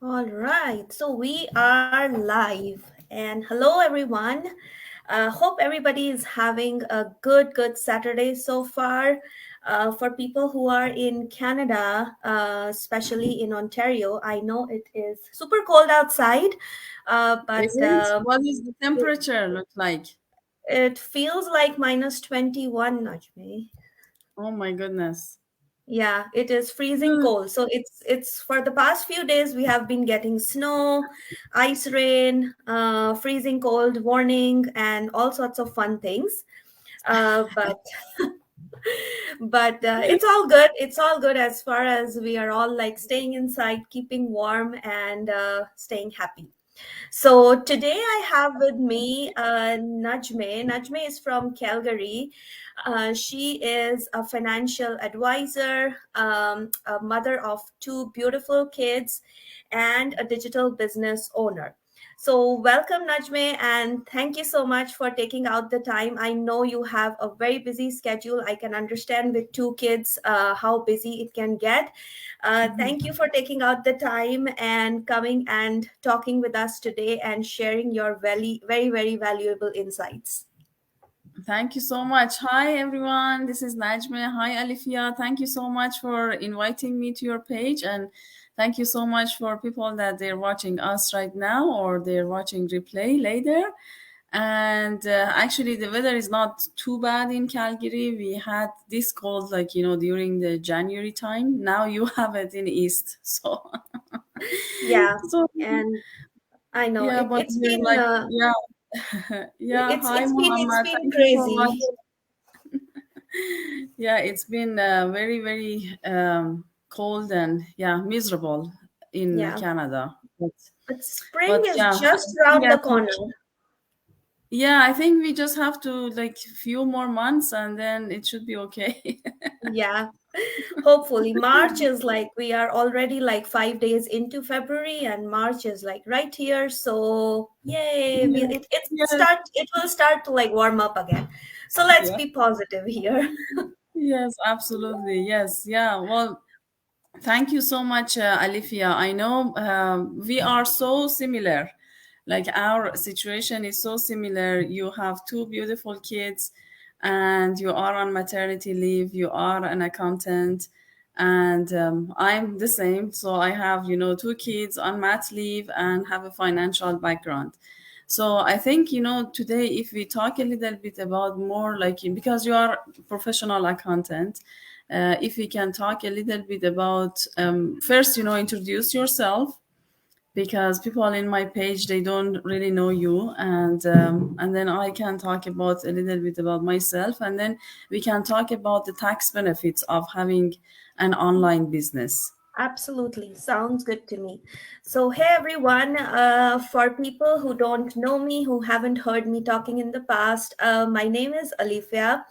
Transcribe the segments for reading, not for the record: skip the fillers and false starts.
All right, so we are live. And hello, everyone. Hope everybody is having a good Saturday so far. For people who are in Canada, especially in Ontario, I know it is super cold outside, Is but it? What is the temperature look like? it feels like minus 21, Najmi. Oh my goodness. Yeah, it is freezing Hmm. cold. So it's for the past few days we have been getting snow, ice rain, freezing cold warning, and all sorts of fun things. But it's all good. It's all good as far as we are all like staying inside, keeping warm, and staying happy. So today I have with me Najme. Najme is from Calgary. She is a financial advisor, a mother of two beautiful kids, and a digital business owner. So, welcome, Najme, and thank you so much for taking out the time. I know you have a very busy schedule. I can understand with two kids how busy it can get. Thank you for taking out the time and coming and talking with us today and sharing your very valuable insights. Thank you so much. Hi everyone. This is Najma. Hi Alifia. Thank you so much for inviting me to your page, and thank you so much for people that they're watching us right now or they're watching replay later. And actually the weather is not too bad in Calgary. We had this cold during the January time. Now you have it in East. So Yeah, so and I know yeah, it, but it's we're been like, yeah. Yeah, hi it's Muhammad. been Thank you so crazy. much. Yeah, it's been very cold and yeah, miserable in Yeah, Canada. but spring But is yeah, just I think around the as corner. much. Yeah, I think we just have to like few more months and then it should be okay. Yeah, hopefully. March is like we are already like 5 days into February, and March is like right here. So yay, Yeah. Yes. it will start to like warm up again. So let's Yeah. be positive here. Yes, absolutely. Yes. Yeah. Well, thank you so much, Alifia. I know we are so similar. Like our situation is so similar. You have two beautiful kids, and you are on maternity leave. You are an accountant, and I'm the same. So I have, two kids on mat leave and have a financial background. So I think, today if we talk a little bit about more like because you are professional accountant, if we can talk a little bit about first, introduce yourself because people in my page they don't really know you, and then I can talk about a little bit about myself, and then we can talk about the tax benefits of having an online business. Absolutely. Sounds good to me. So, hey everyone, for people who don't know me, who haven't heard me talking in the past, my name is Alifia.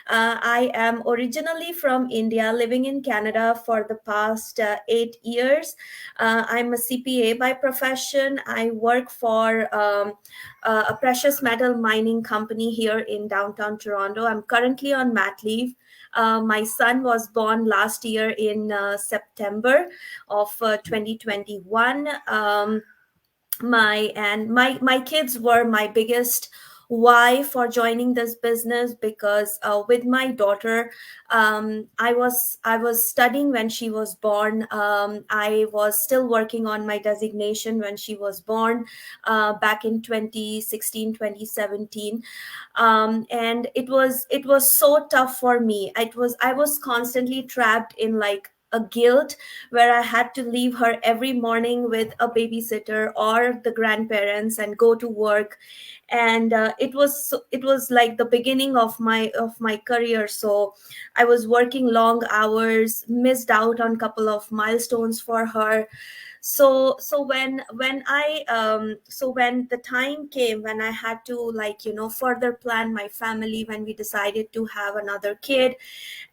I am originally from India, living in Canada for the past 8 years. I'm a CPA by profession. I work for a precious metal mining company here in downtown Toronto. I'm currently on mat leave. My son was born last year in September of 2021. My kids were my biggest why for joining this business because with my daughter, I was studying when she was born. I was still working on my designation when she was born back in 2016, 2017. And it was so tough for me. I was constantly trapped in like a guilt where I had to leave her every morning with a babysitter or the grandparents and go to work. And it was like the beginning of my career. So I was working long hours, missed out on couple of milestones for her. So when the time came when I had to like further plan my family, when we decided to have another kid,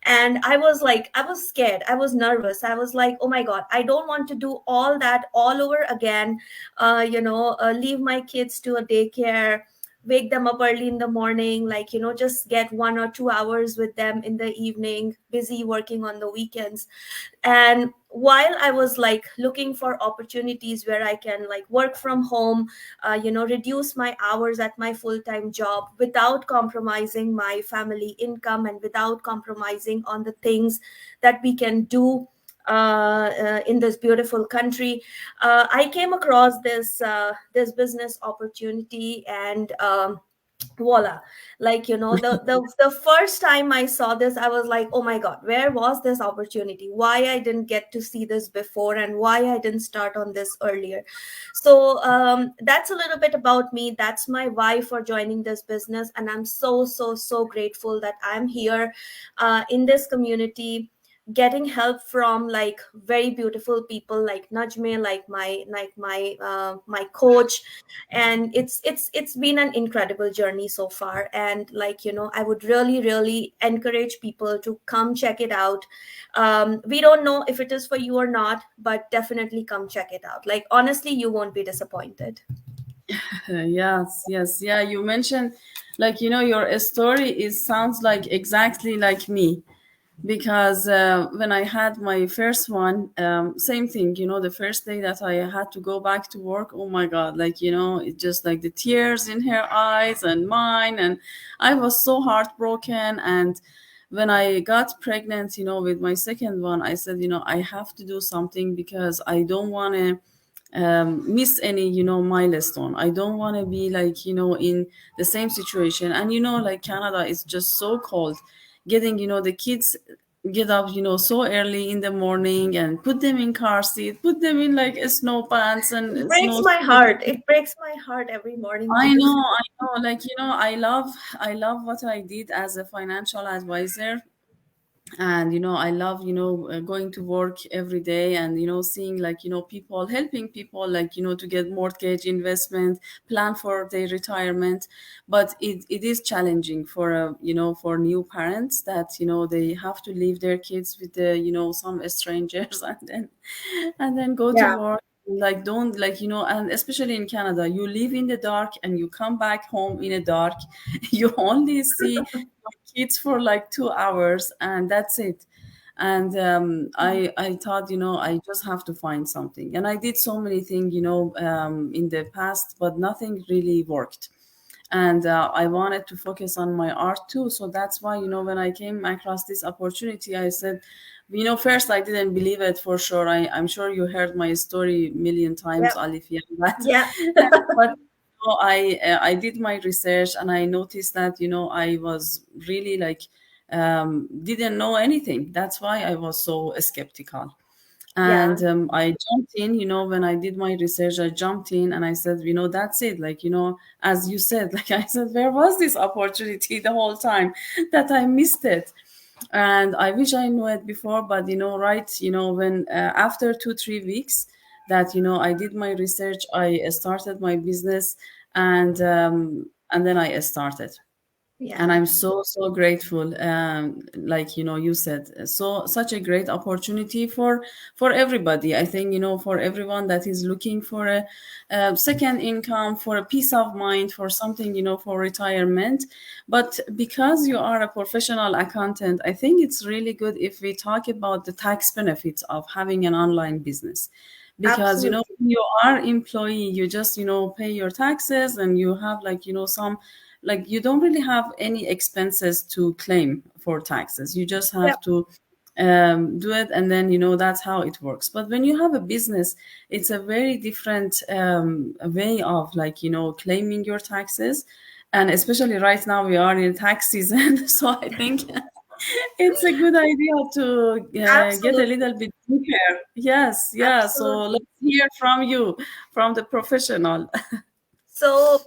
and I was scared, I was nervous, I was like, oh my god, I don't want to do all that all over again. Leave my kids to a daycare, wake them up early in the morning, like, just get 1 or 2 hours with them in the evening, busy working on the weekends. And while I was like looking for opportunities where I can like work from home, reduce my hours at my full-time job without compromising my family income and without compromising on the things that we can do in this beautiful country, I came across this business opportunity. And voila, like, the first time I saw this, I was like, oh my god, where was this opportunity? Why I didn't get to see this before, and why I didn't start on this earlier? So that's a little bit about me. That's my why for joining this business, and I'm so so so grateful that I'm here in this community, getting help from like very beautiful people like Najme, like my coach. And it's been an incredible journey so far. And like, I would really really encourage people to come check it out. We don't know if it is for you or not, but definitely come check it out. Like, honestly, you won't be disappointed. Yes, yes, yeah. You mentioned, like, your story is sounds like exactly like me, because when I had my first one, same thing. The first day that I had to go back to work, oh my God, like, it just like the tears in her eyes and mine, and I was so heartbroken. And when I got pregnant, with my second one, I said, I have to do something, because I don't want to miss any milestone. I don't want to be like in the same situation. And like Canada is just so cold. Getting the kids get up so early in the morning, and put them in car seat, put them in like snow pants It and breaks snow. my heart. It breaks my heart every morning to I do know, that. I know, like I love what I did as a financial advisor. And I love going to work every day, and seeing like people, helping people, like to get mortgage, investment, plan for their retirement. But it is challenging for for new parents, that they have to leave their kids with the some strangers and then go to Yeah. work. Like, don't, like, and especially in Canada, you live in the dark and you come back home in the dark. You only see your kids for like 2 hours, and that's it. And I thought, I just have to find something, and I did so many things, in the past, but nothing really worked. And I wanted to focus on my art too. So that's why, when I came across this opportunity, I said, first I didn't believe it for sure. I'm sure you heard my story million times, Yeah. Alifia. But Yeah. I did my research, and I noticed that I was really like didn't know anything. That's why I was so skeptical. Yeah. And I jumped in, when I did my research, I jumped in and I said, that's it. Like, as you said, like I said, where was this opportunity the whole time that I missed it? And I wish I knew it before. But right, when after 2 3 weeks that I did my research, I started my business. And then I started. And Yeah. I'm so so grateful. Like you said, so such a great opportunity for everybody. I think for everyone that is looking for a second income, for a peace of mind, for something for retirement. But because you are a professional accountant, I think it's really good if we talk about the tax benefits of having an online business. Because Absolutely. when you are employee, you just pay your taxes, and you have like some, like, you don't really have any expenses to claim for taxes. You just Yeah. have to do it, and then that's how it works. But when you have a business, it's a very different way of, like, claiming your taxes. And especially right now we are in tax season, so I think it's a good idea to get a Absolutely. little bit deeper. Yes, yeah. So Absolutely. let's hear from you, from the professional. So,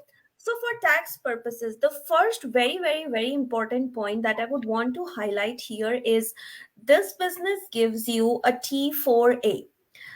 for tax purposes, the first very, very, very important point that I would want to highlight here is this business gives you a T4A.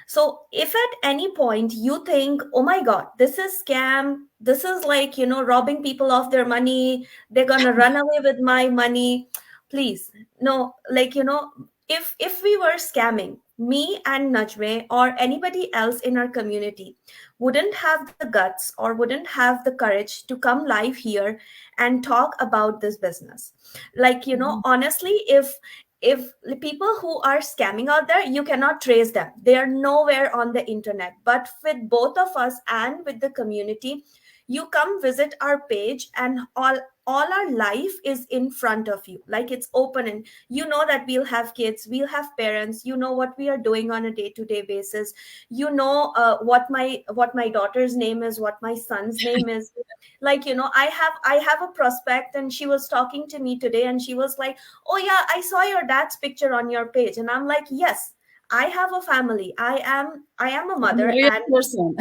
So, if at any point you think, oh my God, this is scam, this is like, robbing people of their money, they're gonna run away with my money, please, no, like, if we were scamming, me and Najme or anybody else in our community wouldn't have the guts or wouldn't have the courage to come live here and talk about this business. Like, Mhm. honestly, if the people who are scamming out there, you cannot trace them. They are nowhere on the internet. But with both of us and with the community, you come visit our page and all our life is in front of you, like it's open, and you know that we'll have kids, we'll have parents, you know what we are doing on a day to day basis. You know, what my daughter's name is, what my son's name is. Like, I have a prospect, and she was talking to me today, and she was like, oh yeah, I saw your dad's picture on your page. And I'm like, yes, I have a family. I am a I'm a mother, real and person.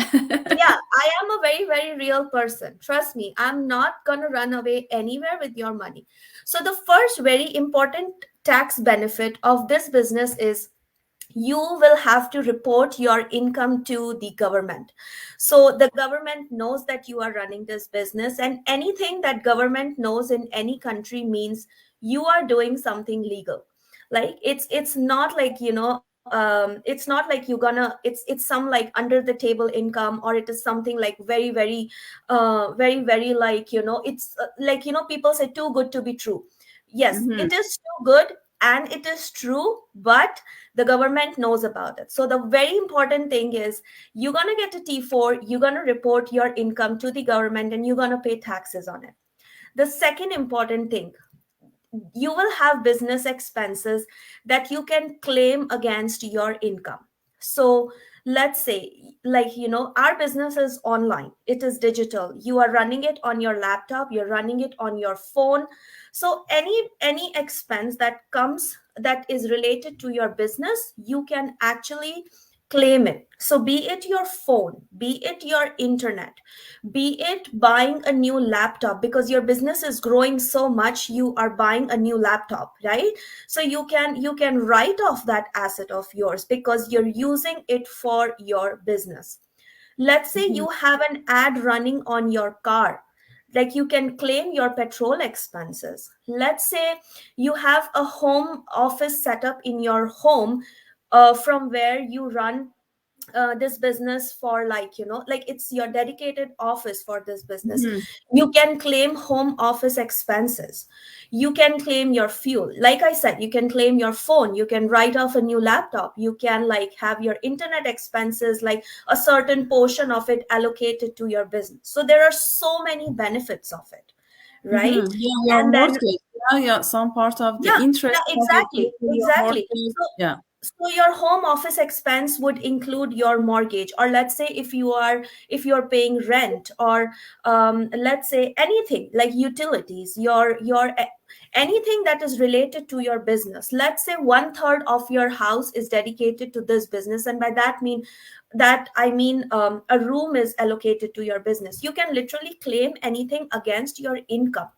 yeah, I am a very, very real person. Trust me, I'm not going to run away anywhere with your money. So, the first very important tax benefit of this business is you will have to report your income to the government. So the government knows that you are running this business, and anything that government knows in any country means you are doing something legal. Like, it's not like, it's not like you're gonna it's some like under the table income, or it is something like very, very very, like, it's like, people say too good to be true. Yes, Mhm. it is too good, and it is true, but the government knows about it. So the very important thing is, you're going to get a T4, you're going to report your income to the government, and you're going to pay taxes on it. The second important thing, you will have business expenses that you can claim against your income. So let's say, like, our business is online, it is digital, you are running it on your laptop, you're running it on your phone. So any expense that comes, that is related to your business, you can actually claim it. So be it your phone, be it your internet, be it buying a new laptop, because your business is growing so much, you are buying a new laptop, right? So you can write off that asset of yours because you're using it for your business. Let's say Mhm. you have an ad running on your car, like, you can claim your petrol expenses. Let's say you have a home office set up in your home, from where you run this business for, like, like, it's your dedicated office for this business. Mhm. You can claim home office expenses, you can claim your fuel, like I said, you can claim your phone, you can write off a new laptop, you can, like, have your internet expenses, like a certain portion of it allocated to your business. So there are so many benefits of it, right? Mhm. Yeah, your And then, mortgage. Yeah, yeah, some part of the yeah, interest yeah, that you pay exactly, for your exactly. mortgage. So, Yeah. your home office expense would include your mortgage, or let's say if you're paying rent, or let's say anything like utilities, anything that is related to your business. Let's say one third of your house is dedicated to this business, and by that I mean a room is allocated to your business. You can literally claim anything against your income,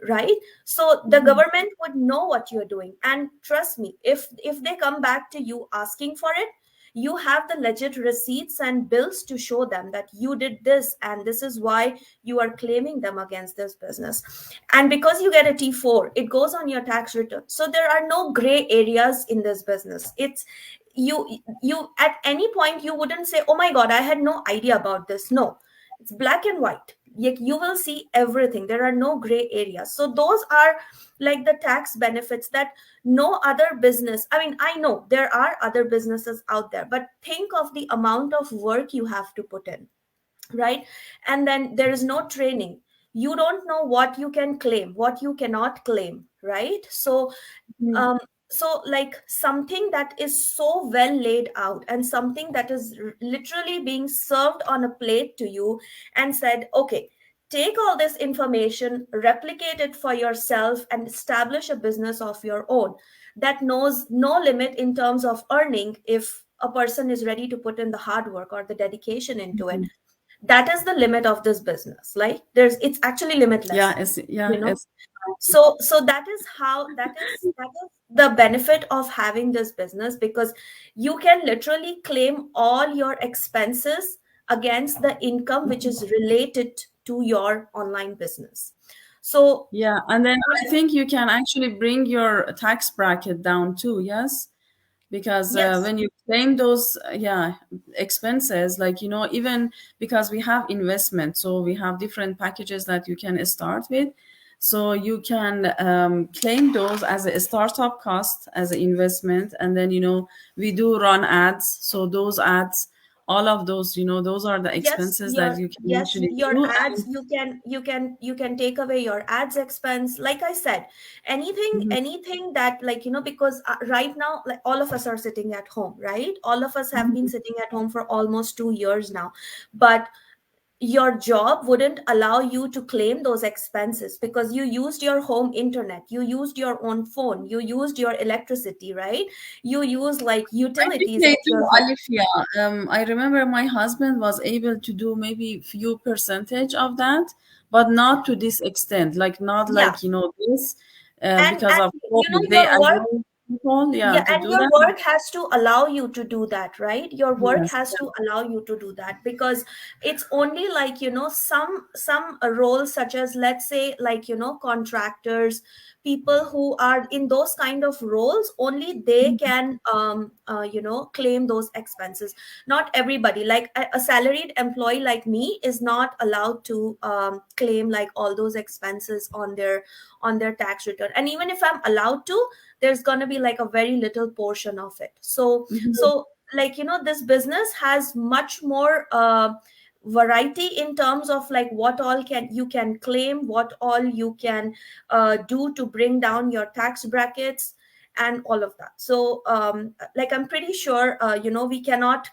right? So the Mhm. government would know what you're doing, and trust me, if they come back to you asking for it, you have the legit receipts and bills to show them that you did this, and this is why you are claiming them against this business. And because you get a T4, it goes on your tax return. So there are no gray areas in this business. It's you at any point you wouldn't say, oh my god, I had no idea about this. No, it's black and white. Yet you will see everything. There are no gray areas. So those are like the tax benefits that no other business, I mean, I know there are other businesses out there, but think of the amount of work you have to put in, right? And then there is no training. You don't know what you can claim, what you cannot claim, right? So Mhm. um like something that is so well laid out, and something that is literally being served on a plate to you, and said, okay, take all this information, replicate it for yourself, and establish a business of your own that knows no limit in terms of earning, if a person is ready to put in the hard work or the dedication into it. Mhm. That is the limit of this business. Like, it's actually limitless, Yeah, it's yeah, you know. it's So that is the benefit of having this business, because you can literally claim all your expenses against the income which Mhm. is related to your online business. So Yeah, and then I think you can actually bring your tax bracket down too, yes? because Yes. when you claim those expenses, like even because we have investment, so we have different packages that you can start with, so you can claim those as a startup cost, as an investment, and then we do run ads, so those ads, all of those, those are the expenses that you can actually Your do. ads, you can take away your ads expense. Like I said, And anything that, like, because right now, like, all of us are sitting at home, right? All of us have been sitting at home for almost 2 years now. But your job wouldn't allow you to claim those expenses because you used your home internet, you used your own phone, you used your electricity, right? You use like I think utilities they at do, your home. Alifia. I remember my husband was able to do maybe few percentage of that, but not to this extent. Like not Yeah. like this, because And of COVID, they your work, allow people, yeah, to and do your that. work has to allow you to do that, right? Your work Yes. has to allow you to do that, because it's only like, some roles, such as, let's say, like, contractors, people who are in those kind of roles, only they can claim those expenses. Not everybody, like a salaried employee like me, is not allowed to claim like all those expenses on their tax return. And even if I'm allowed to, there's going to be like a very little portion of it. So Mhm. so like, this business has much more variety in terms of like what all can you can claim, what all you can do to bring down your tax brackets, and all of that. So like, I'm pretty sure we cannot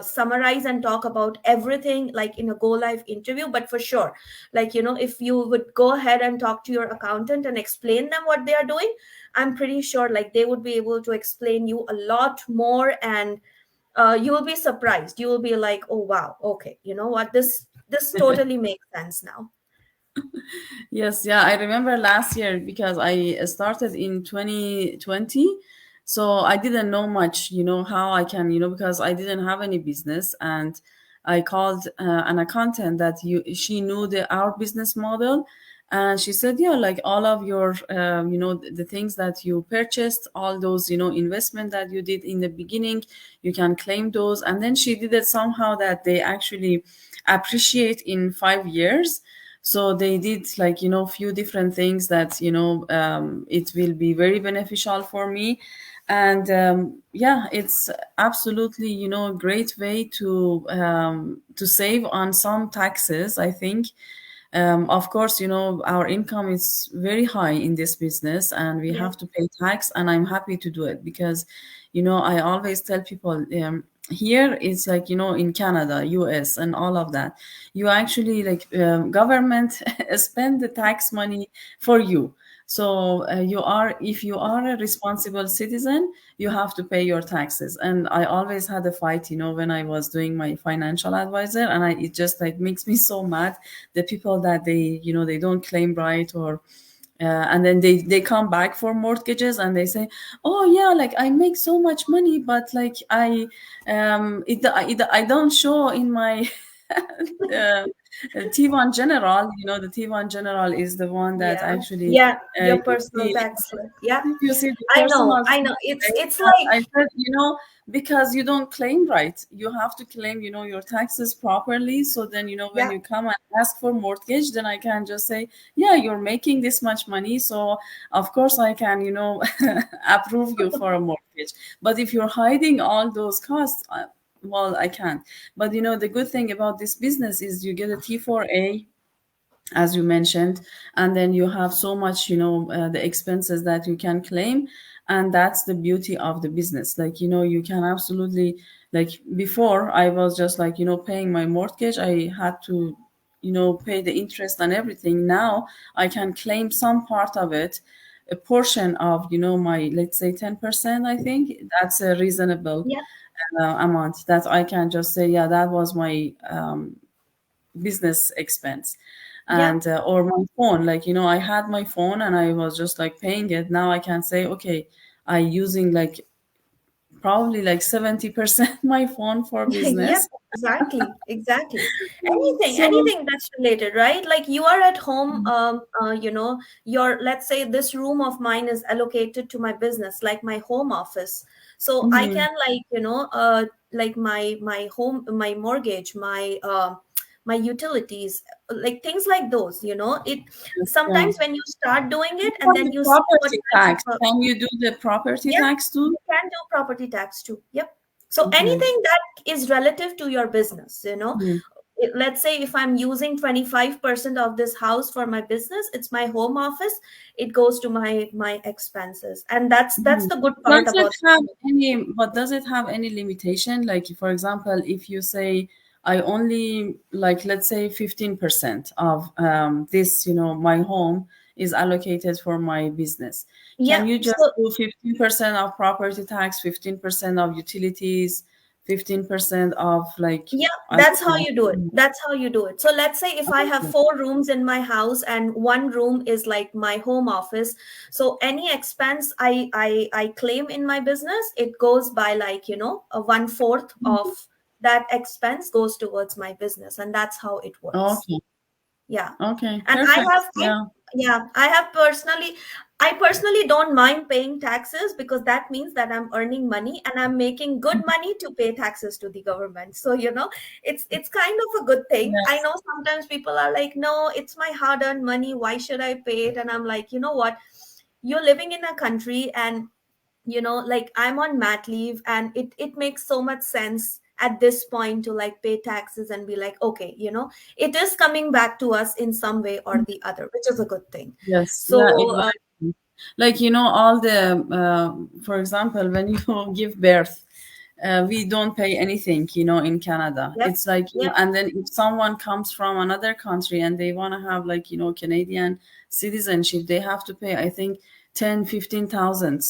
summarize and talk about everything like in a go live interview, but for sure, like, if you would go ahead and talk to your accountant and explain them what they are doing, I'm pretty sure like they would be able to explain you a lot more. And you will be surprised, you will be like, oh wow, okay, you know what, this totally makes sense now. Yes, yeah, I remember last year because I started in 2020. So I didn't know much, how I can, because I didn't have any business. And I called an accountant that she knew our business model. And she said, yeah, like all of your, the things that you purchased, all those, investment that you did in the beginning, you can claim those. And then she did it somehow that they actually appreciate in 5 years. So they did like few different things that it will be very beneficial for me. And yeah, it's absolutely a great way to save on some taxes, I think. Of course, our income is very high in this business and we Yeah. have to pay tax, and I'm happy to do it because, I always tell people, here it's like, in Canada, US, and all of that, you actually like government spend the tax money for you. So if you are a responsible citizen, you have to pay your taxes. And I always had a fight, when I was doing my financial advisor, and it just like makes me so mad, the people that they don't claim right, or and then they come back for mortgages and they say, oh yeah, like I make so much money, but like I don't show in my uh, T1 General. The T1 General is the one that Yeah. actually Yeah, your you personal see. tax slip. Yeah. You see the I know, personal I know, tax. it's I like, said, because you don't claim right. You have to claim, your taxes properly. So then, when yeah. you come and ask for mortgage, then I can just say, yeah, you're making this much money. So of course I can, approve you for a mortgage. But if you're hiding all those costs, well, I can't. But the good thing about this business is you get a T4A, as you mentioned, and then you have so much, the expenses that you can claim. And that's the beauty of the business, like you can absolutely, like before I was just like paying my mortgage, I had to pay the interest and everything. Now I can claim some part of it, a portion of my, let's say, 10%. I think that's a reasonable Yeah. amount that I can just say, yeah, that was my business expense. Yeah. And or my phone, like I had my phone and I was just like paying it. Now I can say, okay, I using like probably like 70% my phone for Yeah, business. exactly, exactly. Anything, So anything that's related, right? Like you are at home, your, let's say this room of mine is allocated to my business, like my home office. So I Mm-hmm. can, like, like my home, my mortgage, my utilities, like things like those, it Yeah. sometimes when you start doing it What and about then the you see what property type tax? of Can you do the property yeah, tax too? you can do property tax too. Yep. So Okay. anything that is relative to your business, Mhm. let's say if I'm using 25% of this house for my business, it's my home office, it goes to my expenses. And that's Mhm. the good part Does it about have any, but does it have any limitation? Like, for example, if you say, I only, like, let's say 15% of this, my home is allocated for my business. Can yeah. you just So do 15% of property tax, 15% of utilities, 15% of, like, yeah, I don't that's how know. you do it. That's how you do it. So let's say if I have Okay. 4 rooms in my house and one room is like my home office, so any expense I claim in my business, it goes by, like, a 1/4 of that expense goes towards my business, and that's how it works. Okay. Yeah. Okay. And Perfect. Yeah. yeah, I personally don't mind paying taxes, because that means that I'm earning money and I'm making good money to pay taxes to the government. So, it's kind of a good thing. I Yes. know sometimes people are like, no, it's my hard-earned money, why should I pay it? And I'm like, you know what? You're living in a country, and like, I'm on mat leave, and it makes so much sense at this point to, like, pay taxes and be like, okay, it is coming back to us in some way or the other, which is a good thing. Yes, So yeah, exactly. Like, all the, for example, when you give birth, we don't pay anything, in Canada. yep, It's like, yep, and then if someone comes from another country and they want to have, like, Canadian citizenship, they have to pay, I think, 10, 15,000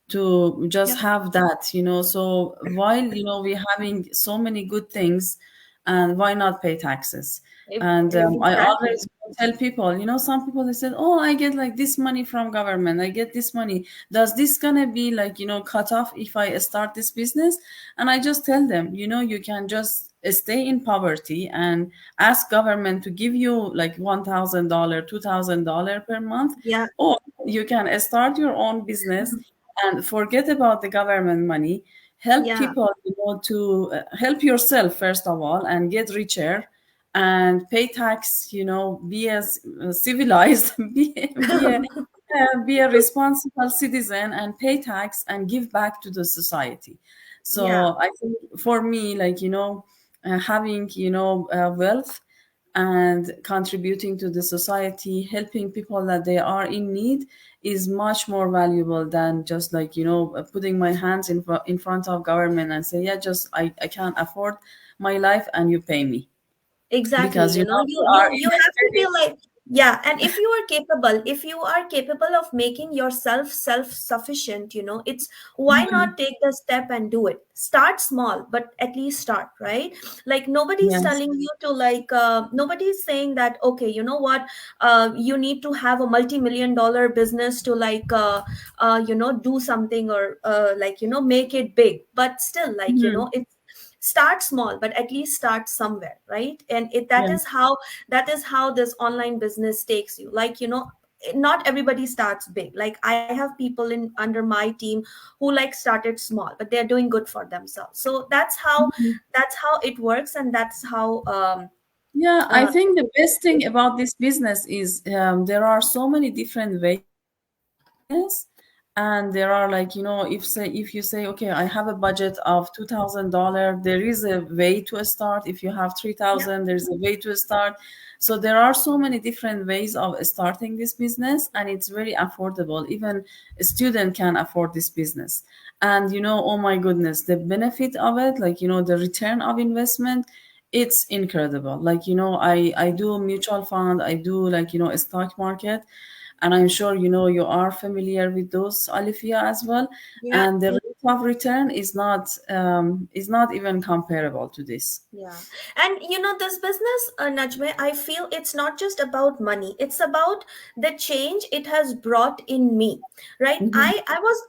to just yep, have that, So while, we're having so many good things, and why not pay taxes? And I exactly. always tell people, some people, they said, oh, I get like this money from government, I get this money. Does this gonna be, like, cut off if I start this business? And I just tell them, you can just stay in poverty and ask government to give you like $1,000, $2,000 per month, Yeah, or you can start your own business and forget about the government money. Help yeah, people, to help yourself first of all and get richer, and pay tax, be as civilized, be a responsible citizen, and pay tax and give back to the society. yeah. So I think for me, like, having, wealth and contributing to the society, helping people that they are in need, is much more valuable than just, like, putting my hands in front of government and say, yeah, just I can't afford my life and you pay me, Exactly, because you we you are you in a have to very. feel like, yeah. And if you are capable of making yourself self-sufficient, it's, why Mhm. not take the step and do it? Start small, but at least start, right? Like, nobody's Yes. telling you to, like, nobody's saying that, okay, you know what, you need to have a multi-million-dollar business to, like, do something, or, like, make it big. But still, like, Mhm. it's, start small, but at least start somewhere, right? And that is Yes. how this online business takes you, like, not everybody starts big. Like, I have people in under my team who, like, started small, but they're doing good for themselves. So that's how it works, and that's how Yeah, I uh, think the best thing about this business is, there are so many different ways to start this business, and there are, like, if you say, okay, I have a budget of $2,000, there is a way to start. If you have yeah, 3,000, there's a way to start. So there are so many different ways of starting this business, and it's very affordable. Even a student can afford this business, and oh my goodness, the benefit of it, like, the return of investment, it's incredible. Like, I do mutual fund, I do, like, a stock market, and I'm sure, you are familiar with those, Alifia, as well. yeah. And the rate of return is not even comparable to this. Yeah. And this business, Najme, I feel it's not just about money. It's about the change it has brought in me. Right? Mhm. I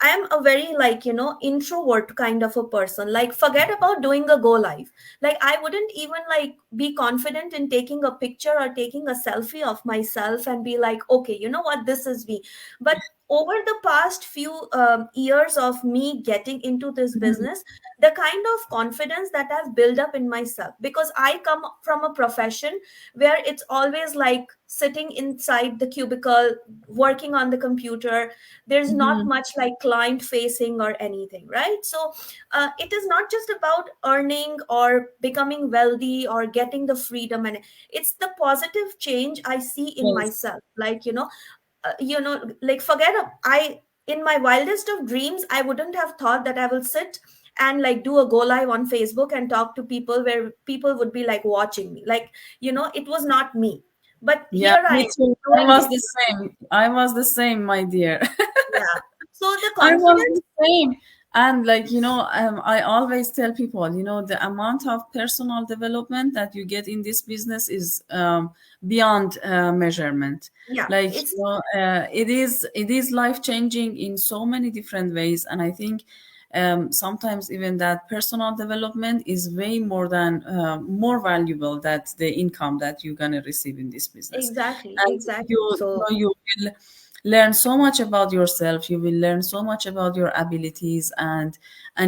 am a very, like, introvert kind of a person. Like, forget about doing a go live. Like, I wouldn't even, like, be confident in taking a picture or taking a selfie of myself and be like, okay, you know what, this is me. But over the past few years of me getting into this Mhm. business, the kind of confidence that I've built up in myself, because I come from a profession where it's always like sitting inside the cubicle, working on the computer. There's not Mhm. much like client facing or anything, right? So it is not just about earning or becoming wealthy or getting the freedom, and it's the positive change I see in Yes. myself. Like, like forget I in my wildest of dreams I wouldn't have thought that I will sit and like do a go live on Facebook and talk to people where people would be like watching me. Like, it was not me, but Yeah, here I me am too. I doing was it. the same. I was the same, my dear. Yeah. So the I was confidence. the same. And like, I always tell people, the amount of personal development that you get in this business is beyond measurement. Yeah, Like, it's it is life changing in so many different ways. And I think sometimes even that personal development is way more valuable than the income that you're gonna receive in this business. exactly, And exactly. So you will learn so much about yourself, you will learn so much about your abilities, and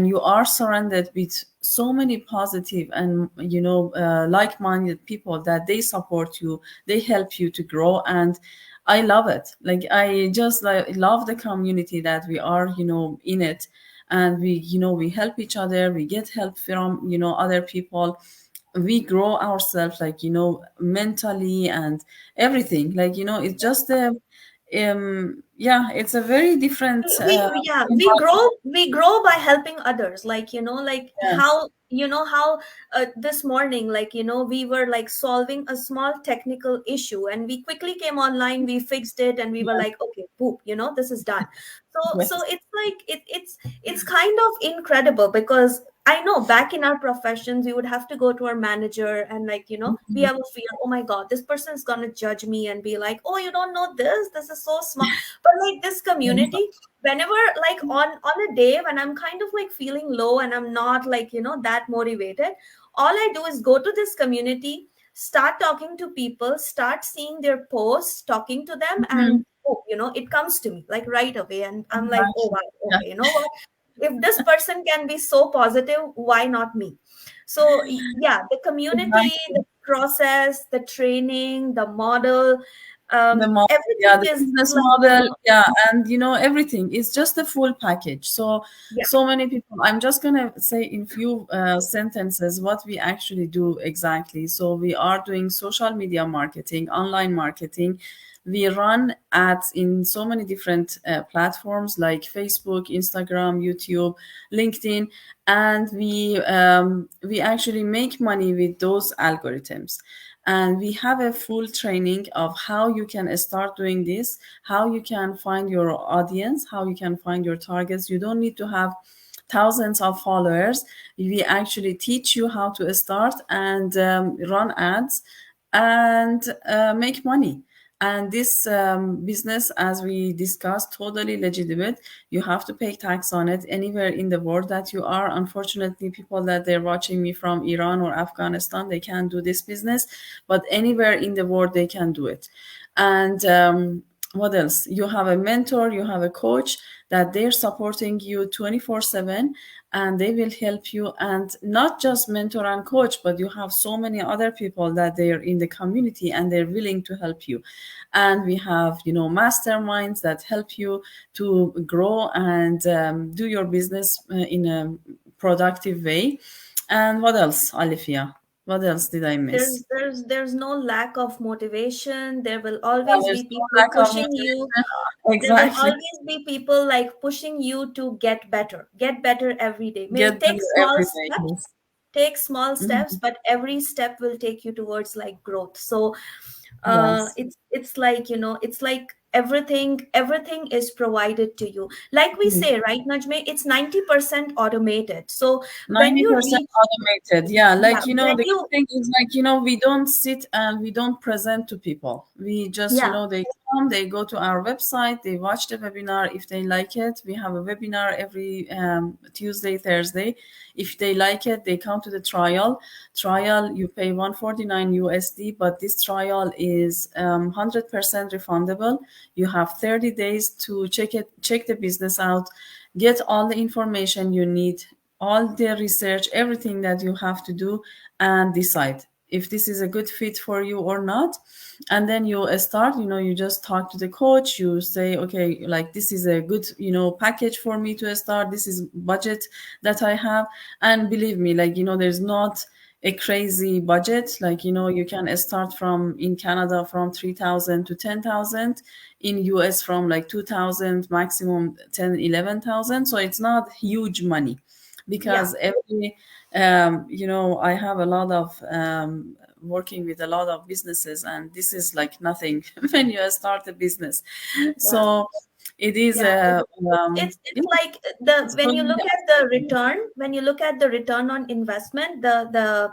you are surrounded with so many positive and like-minded people that they support you, they help you to grow. And I love it. Like, I just like love the community that we are in it. And we help each other, we get help from other people, we grow ourselves, like mentally and everything. Like, it's just a yeah, it's a very different yeah, we grow, environment. by helping others. Like, like Yes, how this morning, like, we were like solving a small technical issue and we quickly came online, we fixed it, and we were yes, like, okay, boop, this is done. So yes. it's like it's kind of incredible, because I know back in our professions we would have to go to our manager and like, we Mhm. have a fear, oh my god, this person is gonna judge me and be like, oh, you don't know this is so small. But like this community, whenever, like on a day when I'm kind of like feeling low and I'm not like, that motivated, all I do is go to this community, start talking to people, start seeing their posts, talking to them, Mhm. and oh, it comes to me like right away, and I'm like, oh Exactly. wow, Yeah, okay, you know what, if this person can be so positive, why not me? So yeah, the community, exactly. the process, the training, the model, The model, yeah, everything the is business like, model, yeah, and everything is just a full package. So yeah. so many people. I'm just gonna say in few sentences what we actually do exactly. So we are doing social media marketing, online marketing. We run ads in so many different platforms like Facebook, Instagram, YouTube, LinkedIn, and we actually make money with those algorithms. And we have a full training of how you can start doing this, how you can find your audience, how you can find your targets. You don't need to have thousands of followers. We actually teach you how to start and run ads and make money. And this business, as we discussed, totally legitimate. You have to pay tax on it anywhere in the world that you are. Unfortunately, people that they're watching me from Iran or Afghanistan, they can't do this business, but anywhere in the world they can do it. And what else? You have a mentor, you have a coach that they're supporting you 24/7, and they will help you. And not just mentor and coach, but you have so many other people that they're in the community and they're willing to help you. And we have masterminds that help you to grow and do your business in a productive way. And what else, Alifia? What else did I miss? There's no lack of motivation. There will Yeah, always there's be no people lack of pushing you. motivation. There will Exactly. always be people like pushing you to get better every day. Maybe Get take better small every day. steps, Yes. take small steps, Mhm. but every step will take you towards like growth. So Yes. it's like, it's like everything is provided to you. Like we Mhm. say, right, Najme, it's 90% automated. So when you 90% reach, automated. Yeah, yeah, like when the you, good thing is, like we don't sit and we don't present to people. We just yeah, they come, they go to our website, they watch the webinar. If they like it, we have a webinar every Tuesday, Thursday. If they like it, they come to the trial. You pay 149 USD, but this trial is 100% refundable. You have 30 days to check the business out, get all the information you need, all the research, everything that you have to do, and decide if this is a good fit for you or not. And then you start, you just talk to the coach, you say, okay, like this is a good, package for me to start, this is budget that I have. And believe me, like, there's not a crazy budget. Like, you can start from, in Canada, from 3,000 to 10,000, in US from like 2,000, maximum 10, 11,000. So it's not huge money, Yeah, because every I have a lot of working with a lot of businesses, and this is like nothing when you start a business. yeah, So it is yeah. yeah, It's like the so when you look at the return, when you look at the return on investment, the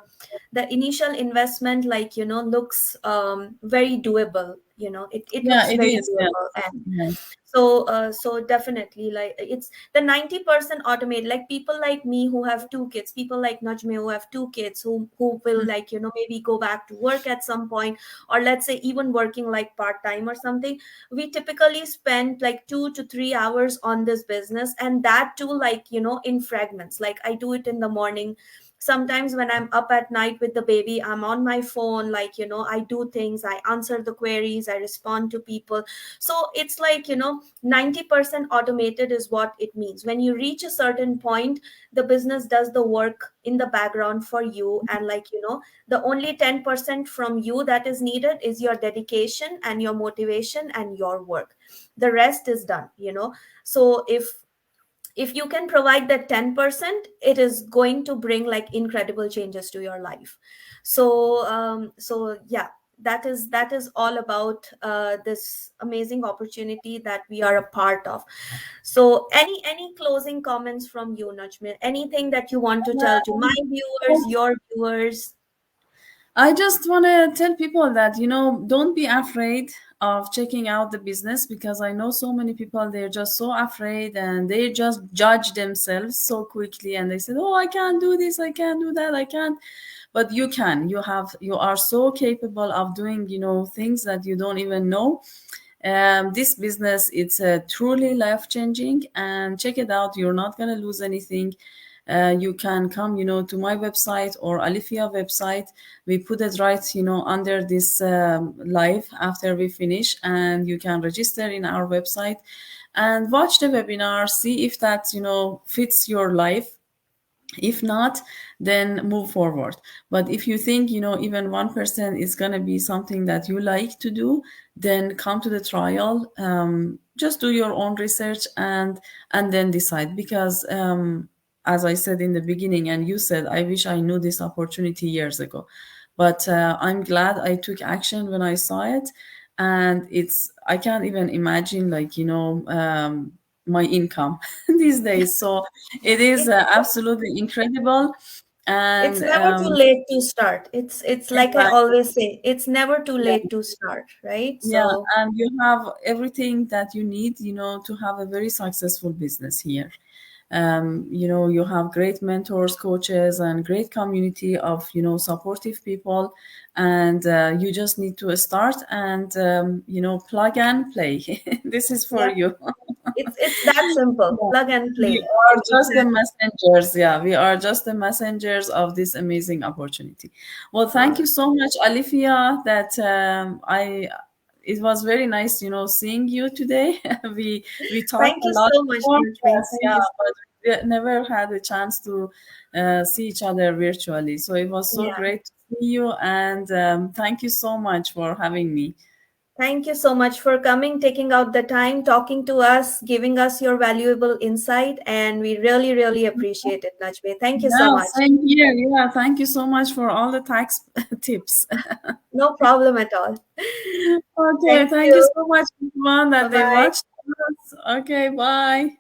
initial investment, like, looks very doable. It yeah, looks it very is, yeah, doable. And yeah. so definitely, like, it's the 90% automate, like people like me who have two kids, people like Najme who have two kids, who will, like, maybe go back to work at some point, or let's say even working like part-time or something. We typically spend like 2 to 3 hours on this business, and that too, like, in fragments. Like, I do it in the morning. Sometimes when I'm up at night with the baby, I'm on my phone, like, I do things, I answer the queries, I respond to people. So it's like, 90% automated is what it means. When you reach a certain point, the business does the work in the background for you. And, like, the only 10% from you that is needed is your dedication and your motivation and your work. The rest is done. So if you can provide that 10%, it is going to bring like incredible changes to your life. So yeah, that is all about this amazing opportunity that we are a part of. So any closing comments from you, Najmi? Anything that you want to tell to my viewers, your viewers? I just want to tell people that, don't be afraid of checking out the business, because I know so many people, they're just so afraid and they just judge themselves so quickly, and they said, "Oh, I can't do this, I can't do that, I can't." But you can. You are so capable of doing, things that you don't even know. This business, it's truly life changing, and check it out. You're not going to lose anything. You can come, to my website or Alifia website. We put it right, under this live after we finish, and you can register in our website and watch the webinar, see if that, fits your life. If not, then move forward. But if you think, even 1% is going to be something that you like to do, then come to the trial. Just do your own research, and then decide. Because as I said in the beginning, and you said, I wish I knew this opportunity years ago. But I'm glad I took action when I saw it. And I can't even imagine, like, my income these days. So it is it's absolutely incredible. it's And never too late to start. It's like I exactly, always say, it's never too yeah, late to start, right? yeah, So and you have everything that you need, to have a very successful business here. You have great mentors, coaches, and great community of, supportive people. And you just need to start and, plug and play. This is for yeah, you. it's that simple. Yeah. Plug and We play. are just the Exactly. messengers. Yeah, we are just the messengers of this amazing opportunity. Well, All thank right. you so much, Alifia. That I It was very nice, seeing you today. We talked Thank a you lot so much, before, Najmi. yes, Thank yeah, you. but we never had a chance to see each other virtually. So it was so Yeah. great to see you, and thank you so much for having me. Thank you so much for coming, taking out the time, talking to us, giving us your valuable insight, and we really, really appreciate it, Najmi. Thank you so Yeah, much. same here. Yeah, thank you so much for all the tax tips. No problem at all. Okay, Thank thank you you. so much, everyone, Bye that they bye. watched us. Okay, bye.